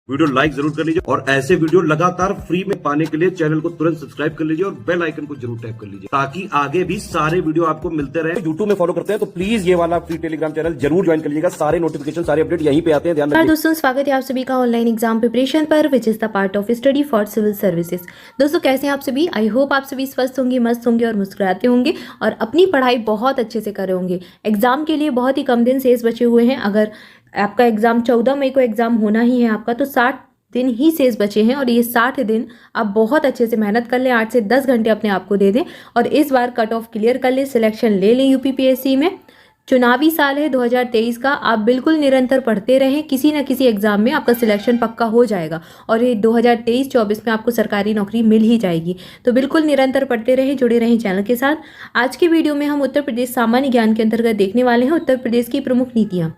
Video like जरूर कर लीजिए और ऐसे वीडियो लगातार फ्री में पाने के लिए चैनल को तुरंत सब्सक्राइब कर लीजिए और बेल आइकन को जरूर टैप कर लीजिए ताकि आगे भी सारे वीडियो आपको मिलते रहे। यूट्यूब में फॉलो करते हैं तो प्लीज ये वाला फ्री टेलीग्राम चैनल जरूर ज्वाइन कर लीजिएगा। सारे नोटिफिकेशन सारे अपडेट यहीं पे आते हैं, ध्यान रखिए। दोस्तों स्वागत है आप सभी का ऑनलाइन एग्जाम प्रिपरेशन पर, which is the part of study for civil services. दोस्तों कैसे हैं आप सभी? आई होप आप सभी स्वस्थ होंगे, मस्त होंगे और मुस्कुराते होंगे और अपनी पढ़ाई बहुत अच्छे से कर रहे होंगे। एग्जाम के लिए बहुत ही कम दिन शेष बचे हुए हैं। अगर आपका एग्जाम 14 मई को एग्जाम होना ही है आपका, तो 60 दिन ही शेष बचे हैं और ये 60 दिन आप बहुत अच्छे से मेहनत कर लें, 8 से 10 घंटे अपने आप को दे दें और इस बार कट ऑफ क्लियर कर लें, सिलेक्शन ले लें। यूपीपीएससी में चुनावी साल है 2023 का, आप बिल्कुल निरंतर पढ़ते रहें, किसी न किसी एग्जाम में आपका सिलेक्शन पक्का हो जाएगा और ये 2023-24 में आपको सरकारी नौकरी मिल ही जाएगी। तो बिल्कुल निरंतर पढ़ते रहें, जुड़े रहें चैनल के साथ। आज के वीडियो में हम उत्तर प्रदेश सामान्य ज्ञान के अंतर्गत देखने वाले हैं उत्तर प्रदेश की प्रमुख नीतियाँ।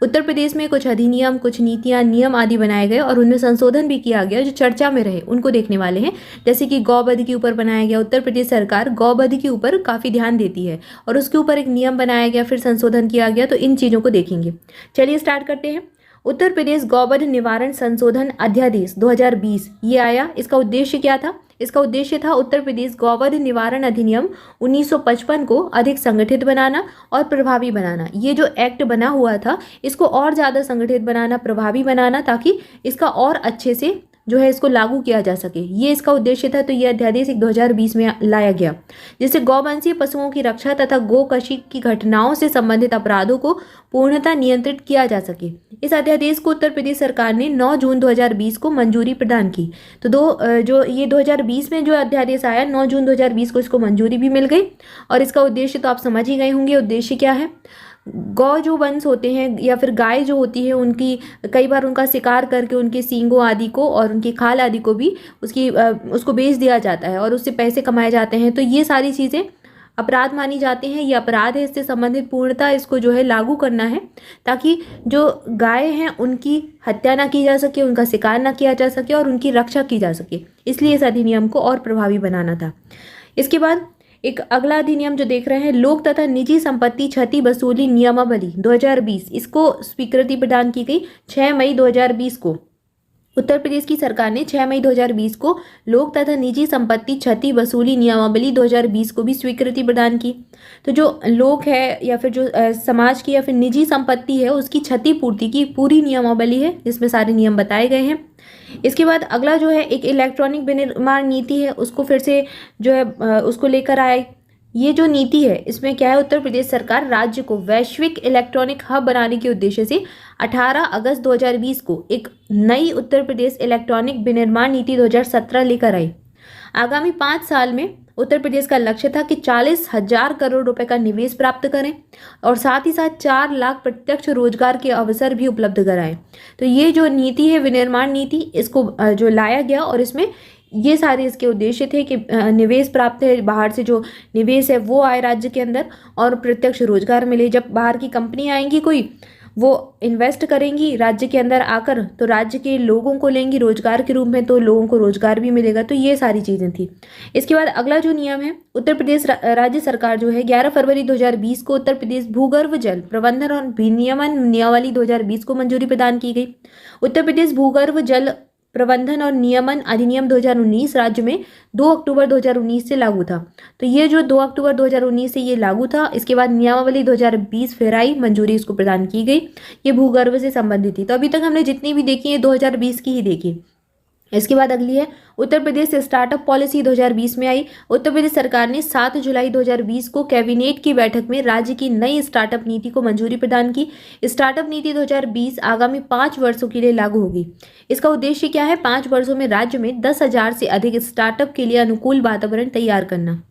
उत्तर प्रदेश में कुछ अधिनियम, कुछ नीतियां, नियम आदि बनाए गए और उनमें संशोधन भी किया गया जो चर्चा में रहे, उनको देखने वाले हैं। जैसे कि गौवध के ऊपर बनाया गया, उत्तर प्रदेश सरकार गौवध के ऊपर काफ़ी ध्यान देती है और उसके ऊपर एक नियम बनाया गया, फिर संशोधन किया गया, तो इन चीज़ों को देखेंगे। चलिए स्टार्ट करते हैं। उत्तर प्रदेश गौवध निवारण संशोधन अध्यादेश 2020 ये आया। इसका उद्देश्य क्या था? इसका उद्देश्य था उत्तर प्रदेश गौवध निवारण अधिनियम 1955 को अधिक संगठित बनाना और प्रभावी बनाना। ये जो एक्ट बना हुआ था इसको और ज़्यादा संगठित बनाना, प्रभावी बनाना, ताकि इसका और अच्छे से जो है इसको लागू किया जा सके, ये इसका उद्देश्य था। तो ये अध्यादेश 2020 में लाया गया, जिससे गौवंशीय पशुओं की रक्षा तथा गोकशी की घटनाओं से संबंधित अपराधों को पूर्णतः नियंत्रित किया जा सके। इस अध्यादेश को उत्तर प्रदेश सरकार ने 9 जून 2020 को मंजूरी प्रदान की। तो जो ये 2020 में जो अध्यादेश आया, 9 जून 2020 को इसको मंजूरी भी मिल गई और इसका उद्देश्य तो आप समझ ही गए होंगे। उद्देश्य क्या है? गौ जो वंश होते हैं या फिर गाय जो होती है, उनकी कई बार उनका शिकार करके उनके सींगों आदि को और उनकी खाल आदि को भी उसको बेच दिया जाता है और उससे पैसे कमाए जाते हैं। तो ये सारी चीज़ें अपराध मानी जाती हैं, ये अपराध है। इससे संबंधित पूर्णतः इसको जो है लागू करना है ताकि जो गाय हैं उनकी हत्या ना की जा सके, उनका शिकार ना किया जा सके और उनकी रक्षा की जा सके। इसलिए इस अधिनियम को और प्रभावी बनाना था। इसके बाद एक अगला अधिनियम जो देख रहे हैं, लोक तथा निजी संपत्ति क्षति वसूली नियमावली 2020, इसको स्वीकृति प्रदान की गई 6 मई 2020 को। उत्तर प्रदेश की सरकार ने 6 मई 2020 को लोक तथा निजी संपत्ति क्षति वसूली नियमावली 2020 को भी स्वीकृति प्रदान की। तो जो लोक है या फिर जो समाज की या फिर निजी संपत्ति है, उसकी क्षतिपूर्ति की पूरी नियमावली है जिसमें सारे नियम बताए गए हैं। इसके बाद अगला जो है एक इलेक्ट्रॉनिक विनिर्माण नीति है, उसको फिर से जो है उसको लेकर आए। ये जो नीति है इसमें क्या है, उत्तर प्रदेश सरकार राज्य को वैश्विक इलेक्ट्रॉनिक हब बनाने के उद्देश्य से 18 अगस्त 2020 को एक नई उत्तर प्रदेश इलेक्ट्रॉनिक विनिर्माण नीति 2017 लेकर आई। आगामी 5 साल में उत्तर प्रदेश का लक्ष्य था कि 40,000 करोड़ रुपए का निवेश प्राप्त करें और साथ ही साथ 4 लाख प्रत्यक्ष रोजगार के अवसर भी उपलब्ध कराएं। तो ये जो नीति है, विनिर्माण नीति, इसको जो लाया गया और इसमें ये सारे इसके उद्देश्य थे कि निवेश प्राप्त है, बाहर से जो निवेश है वो आए राज्य के अंदर और प्रत्यक्ष रोजगार मिले। जब बाहर की कंपनी आएंगी कोई, वो इन्वेस्ट करेंगी राज्य के अंदर आकर, तो राज्य के लोगों को लेंगी रोजगार के रूप में, तो लोगों को रोजगार भी मिलेगा। तो ये सारी चीज़ें थी। इसके बाद अगला जो नियम है, उत्तर प्रदेश राज्य सरकार जो है 11 फरवरी 2020 को उत्तर प्रदेश भूगर्भ जल प्रबंधन और विनियमन नियमावली 2020 को मंजूरी प्रदान की गई। उत्तर प्रदेश भूगर्भ जल प्रबंधन और नियमन अधिनियम 2019 राज्य में 2 अक्टूबर 2019 से लागू था। तो ये जो 2 अक्टूबर 2019 से ये लागू था। इसके बाद नियमावली 2020 फिर आई, मंजूरी इसको प्रदान की गई। ये भूगर्भ से संबंधित थी। तो अभी तक हमने जितनी भी देखी है 2020 की ही देखी। इसके बाद अगली है उत्तर प्रदेश स्टार्टअप पॉलिसी 2020 में आई। उत्तर प्रदेश सरकार ने 7 जुलाई 2020 को कैबिनेट की बैठक में राज्य की नई स्टार्टअप नीति को मंजूरी प्रदान की। स्टार्टअप नीति 2020 आगामी 5 वर्षों के लिए लागू होगी। इसका उद्देश्य क्या है? 5 वर्षों में राज्य में 10,000 से अधिक स्टार्टअप के लिए अनुकूल वातावरण तैयार करना,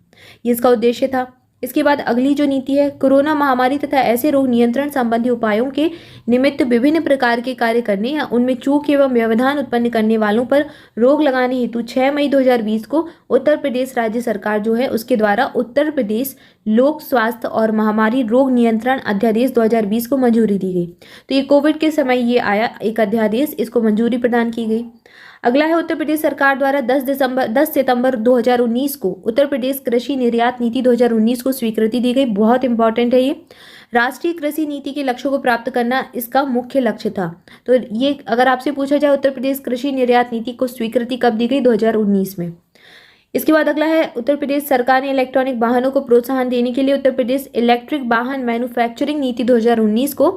ये इसका उद्देश्य था। इसके बाद अगली जो नीति है, कोरोना महामारी तथा ऐसे रोग नियंत्रण संबंधी उपायों के निमित्त विभिन्न प्रकार के कार्य करने या उनमें चूक एवं व्यवधान उत्पन्न करने वालों पर रोक लगाने हेतु 6 मई 2020 को उत्तर प्रदेश राज्य सरकार जो है उसके द्वारा उत्तर प्रदेश लोक स्वास्थ्य और महामारी रोग नियंत्रण अध्यादेश 2020 को मंजूरी दी गई। तो ये कोविड के समय ये आया एक अध्यादेश, इसको मंजूरी प्रदान की गई। अगला है उत्तर प्रदेश सरकार द्वारा 10 सितंबर 2019 को उत्तर प्रदेश कृषि निर्यात नीति 2019 को स्वीकृति दी गई। बहुत इंपॉर्टेंट है ये। राष्ट्रीय कृषि नीति के लक्ष्यों को प्राप्त करना इसका मुख्य लक्ष्य था। तो ये अगर आपसे पूछा जाए उत्तर प्रदेश कृषि निर्यात नीति को स्वीकृति कब दी गई? 2019 में। इसके बाद अगला है, उत्तर प्रदेश सरकार ने इलेक्ट्रॉनिक वाहनों को प्रोत्साहन देने के लिए उत्तर प्रदेश इलेक्ट्रिक वाहन मैन्युफैक्चरिंग नीति 2019 को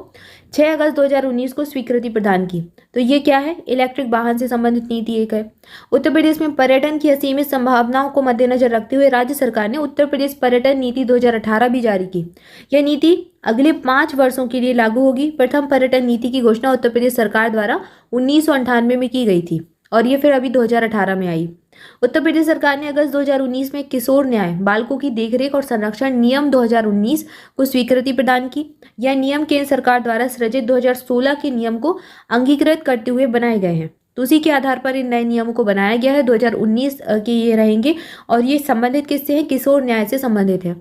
6 अगस्त 2019 को स्वीकृति प्रदान की। तो ये क्या है? इलेक्ट्रिक वाहन से संबंधित नीति एक है। उत्तर प्रदेश में पर्यटन की असीमित संभावनाओं को मद्देनजर रखते हुए राज्य सरकार ने उत्तर प्रदेश पर्यटन नीति 2018 भी जारी की। यह नीति अगले 5 वर्षों के लिए लागू होगी। प्रथम पर्यटन नीति की घोषणा उत्तर प्रदेश सरकार द्वारा 1998 में की गई थी और ये फिर अभी 2018 में आई। उत्तर प्रदेश सरकार ने अगस्त 2019 में किशोर न्याय बालकों की देखरेख और संरक्षण नियम 2019 को स्वीकृति प्रदान की। यह नियम केंद्र सरकार द्वारा सृजित 2016 के नियम को अंगीकृत करते हुए बनाए गए हैं। तो उसी के आधार पर इन नए नियमों को बनाया गया है। 2019 के ये रहेंगे और ये संबंधित किससे है? किशोर न्याय से संबंधित है।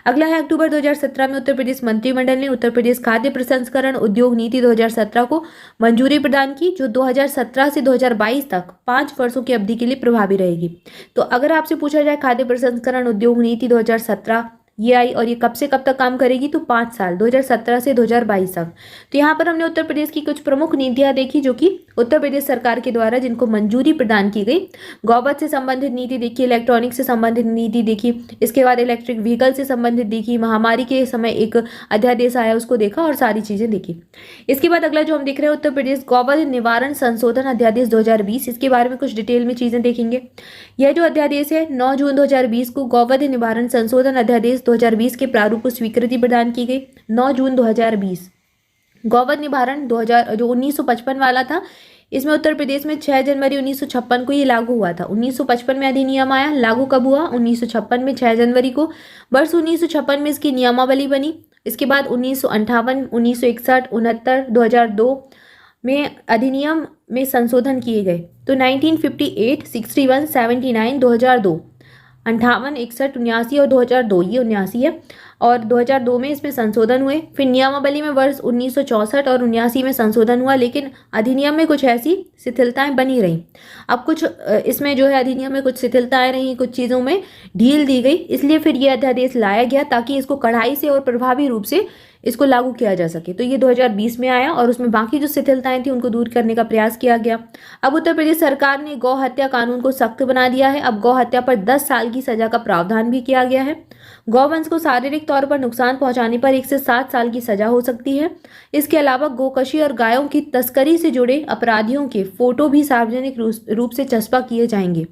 अगला है, अक्टूबर 2017 में उत्तर प्रदेश मंत्रिमंडल ने उत्तर प्रदेश खाद्य प्रसंस्करण उद्योग नीति 2017 को मंजूरी प्रदान की, जो 2017 से 2022 तक 5 वर्षों की अवधि के लिए प्रभावी रहेगी। तो अगर आपसे पूछा जाए खाद्य प्रसंस्करण उद्योग नीति 2017 ये आई और ये कब से कब तक काम करेगी? तो 5 साल, 2017 से 2022 तक। तो यहाँ पर हमने उत्तर प्रदेश की कुछ प्रमुख नीतियाँ देखी जो कि उत्तर प्रदेश सरकार के द्वारा जिनको मंजूरी प्रदान की गई। गौवध से संबंधित नीति देखी, इलेक्ट्रॉनिक से संबंधित नीति देखी, इसके बाद इलेक्ट्रिक व्हीकल से संबंधित देखी, महामारी के समय एक अध्यादेश आया उसको देखा और सारी चीज़ें देखी। इसके बाद अगला जो हम देख रहे हैं उत्तर प्रदेश गौवध निवारण संशोधन अध्यादेश 2020, इसके बारे में कुछ डिटेल में चीज़ें देखेंगे। यह जो अध्यादेश है 9 जून 2020 को गौवध निवारण संशोधन अध्यादेश 2020 के प्रारूप को स्वीकृति प्रदान की गई। 9 जून 2020 गौवध निवारण 2000 जो 1955 वाला था, इसमें उत्तर प्रदेश में 6 जनवरी 1956 को ये लागू हुआ था। 1955 में अधिनियम आया, लागू कब हुआ? 1956 में 6 जनवरी को। वर्ष 1956 में इसकी नियमावली बनी। इसके बाद 1958, 1961, 69, 2002 में अधिनियम में संशोधन किए गए। तो 1958, 61, 79, 2002, 58, 61, 79 और 2002, ये 79 है और 2002 में इसमें संशोधन हुए। फिर नियमावली में वर्ष 1964 और 79 में संशोधन हुआ, लेकिन अधिनियम में कुछ ऐसी शिथिलताएं बनी रहीं। अब कुछ इसमें जो है अधिनियम में कुछ शिथिलताएं रहीं, कुछ चीज़ों में ढील दी गई, इसलिए फिर ये अध्यादेश लाया गया ताकि इसको कड़ाई से और प्रभावी रूप से इसको लागू किया जा सके। तो ये 2020 में आया और उसमें बाकी जो शिथिलताएं थी उनको दूर करने का प्रयास किया गया। अब उत्तर प्रदेश सरकार ने गौ हत्या कानून को सख्त बना दिया है। अब गौ हत्या पर 10 साल की सजा का प्रावधान भी किया गया है। गौवंश को शारीरिक तौर पर नुकसान पहुंचाने पर 1 से 7 साल की सजा हो सकती है। इसके अलावा गोकशी और गायों की तस्करी से जुड़े अपराधियों के फोटो भी सार्वजनिक रूप से चस्पा किए जाएंगे।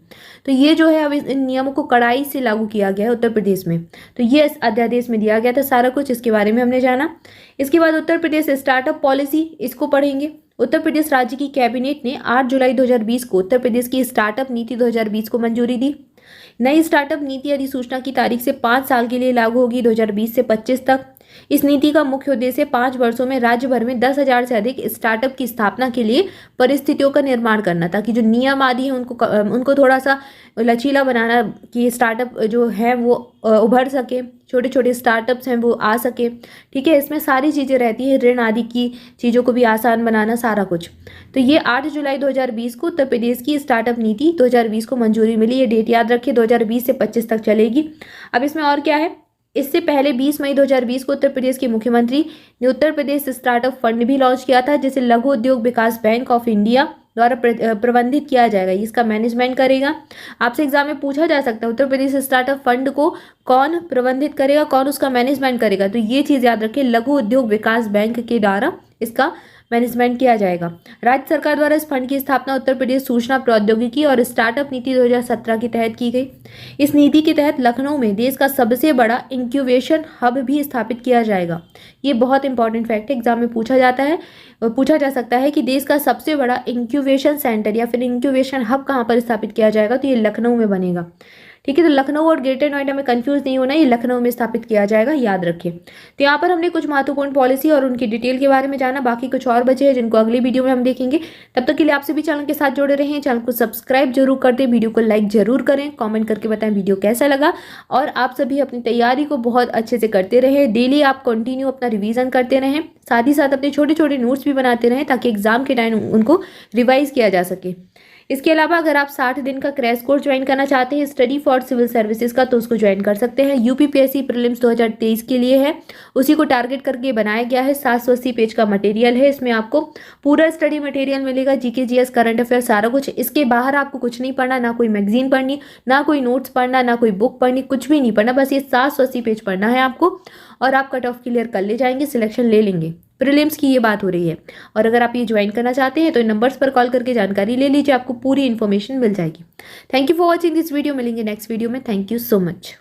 तो ये जो है अब इन नियमों को कड़ाई से लागू किया गया है उत्तर प्रदेश में। तो ये इस अध्यादेश में दिया गया था सारा कुछ, इसके बारे में हमने जाना। इसके बाद उत्तर प्रदेश स्टार्टअप पॉलिसी, इसको पढ़ेंगे। उत्तर प्रदेश राज्य की कैबिनेट ने 8 जुलाई 2020 को उत्तर प्रदेश की स्टार्टअप नीति 2020 को मंजूरी दी। नई स्टार्टअप नीति अधिसूचना की तारीख से 5 साल के लिए लागू होगी, 2020 से 25 तक। इस नीति का मुख्य उद्देश्य 5 वर्षों में राज्य भर में 10,000 से अधिक स्टार्टअप की स्थापना के लिए परिस्थितियों का निर्माण करना, ताकि जो नियम आदि हैं उनको थोड़ा सा लचीला बनाना कि स्टार्टअप जो है वो उभर सके, छोटे छोटे स्टार्टअप्स हैं वो आ सके। ठीक है, इसमें सारी चीज़ें रहती है, ऋण आदि की चीज़ों को भी आसान बनाना, सारा कुछ। तो ये 8 जुलाई 2020 को उत्तर प्रदेश की स्टार्टअप नीति 2020 को मंजूरी मिली। ये डेट याद रखिए, 2020 से 25 तक चलेगी। अब इसमें और क्या है, इससे पहले 20 मई 2020 को उत्तर प्रदेश के मुख्यमंत्री ने उत्तर प्रदेश स्टार्टअप फंड भी लॉन्च किया था, जिसे लघु उद्योग विकास बैंक ऑफ इंडिया द्वारा प्रबंधित किया जाएगा। इसका मैनेजमेंट करेगा। आपसे एग्जाम में पूछा जा सकता है उत्तर प्रदेश स्टार्टअप फंड को कौन प्रबंधित करेगा, कौन उसका मैनेजमेंट करेगा। तो ये चीज़ याद रखें, लघु उद्योग विकास बैंक के द्वारा इसका मैनेजमेंट किया जाएगा। राज्य सरकार द्वारा इस फंड की स्थापना उत्तर प्रदेश सूचना प्रौद्योगिकी और स्टार्टअप नीति 2017 के तहत की गई। इस नीति के तहत लखनऊ में देश का सबसे बड़ा इंक्यूबेशन हब भी स्थापित किया जाएगा। ये बहुत इंपॉर्टेंट फैक्ट है, एग्जाम में पूछा जा सकता है कि देश का सबसे बड़ा इंक्यूबेशन सेंटर या फिर इंक्यूबेशन हब कहाँ पर स्थापित किया जाएगा, तो ये लखनऊ में बनेगा। ठीक है, तो लखनऊ और ग्रेटर नोएडा में कंफ्यूज नहीं होना, ये लखनऊ में स्थापित किया जाएगा, याद रखिए। तो यहाँ पर हमने कुछ महत्वपूर्ण पॉलिसी और उनकी डिटेल के बारे में जाना, बाकी कुछ और बचे हैं जिनको अगली वीडियो में हम देखेंगे। तब तक के लिए आपसे भी चैनल के साथ जुड़े रहें, चैनल को सब्सक्राइब जरूर कर दें, वीडियो को लाइक जरूर करें, कॉमेंट करके बताएं वीडियो कैसा लगा। और आप सभी अपनी तैयारी को बहुत अच्छे से करते रहें, डेली आप कंटिन्यू अपना रिवीजन करते रहें, साथ ही साथ अपने छोटे छोटे नोट्स भी बनाते रहें ताकि एग्जाम के टाइम उनको रिवाइज किया जा सके। इसके अलावा अगर आप 60 दिन का क्रैश कोर्स ज्वाइन करना चाहते हैं स्टडी फॉर सिविल सर्विसेज का, तो उसको ज्वाइन कर सकते हैं। यूपीपीएससी प्रीलिम्स 2023 के लिए है, उसी को टारगेट करके बनाया गया है। 780 पेज का मटेरियल है, इसमें आपको पूरा स्टडी मटेरियल मिलेगा, जीके जीएस करंट अफेयर सारा कुछ। इसके बाहर आपको कुछ नहीं पढ़ना, ना कोई मैगजीन पढ़नी, ना कोई नोट्स पढ़ना, ना कोई बुक पढ़नी, कुछ भी नहीं पढ़ना, बस ये 780 पेज पढ़ना है आपको और आप कट ऑफ क्लियर कर ले जाएंगे, सिलेक्शन ले लेंगे। प्रीलिम्स की ये बात हो रही है। और अगर आप ये ज्वाइन करना चाहते हैं तो इन नंबर्स पर कॉल करके जानकारी ले लीजिए, आपको पूरी इन्फॉर्मेशन मिल जाएगी। Thank you for watching this video. मिलेंगे नेक्स्ट वीडियो में। Thank you so much.